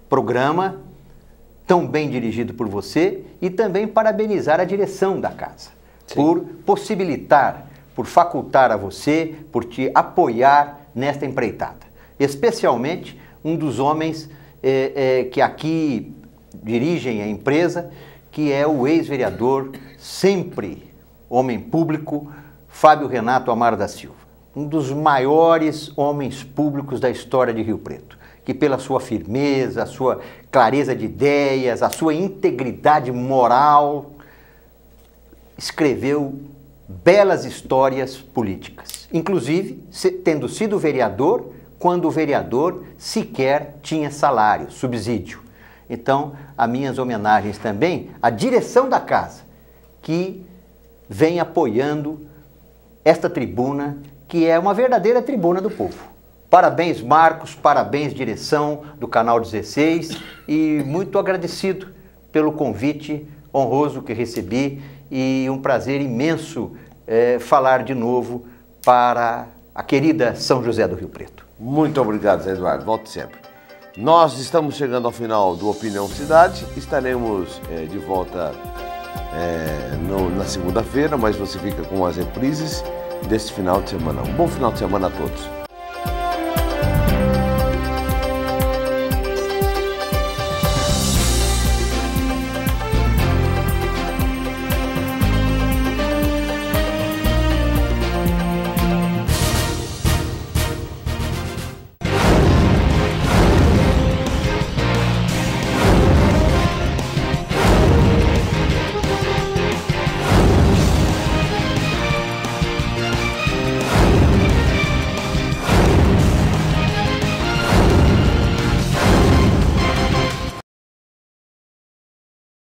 programa tão bem dirigido por você e também parabenizar a direção da casa. Sim. Por possibilitar, por facultar a você, por te apoiar nesta empreitada. Especialmente um dos homens que aqui dirigem a empresa, que é o ex-vereador, sempre homem público, Fábio Renato Amaro da Silva. Um dos maiores homens públicos da história de Rio Preto, que pela sua firmeza, a sua clareza de ideias, a sua integridade moral, escreveu belas histórias políticas. Inclusive, tendo sido vereador, quando o vereador sequer tinha salário, subsídio. Então, as minhas homenagens também à direção da casa, que vem apoiando esta tribuna, que é uma verdadeira tribuna do povo. Parabéns, Marcos, parabéns, direção do Canal 16, e muito agradecido pelo convite honroso que recebi e um prazer imenso falar de novo para a querida São José do Rio Preto. Muito obrigado, Zé Eduardo. Volte sempre. Nós estamos chegando ao final do Opinião Cidade. Estaremos de volta na segunda-feira, mas você fica com as reprises desse final de semana. Um bom final de semana a todos.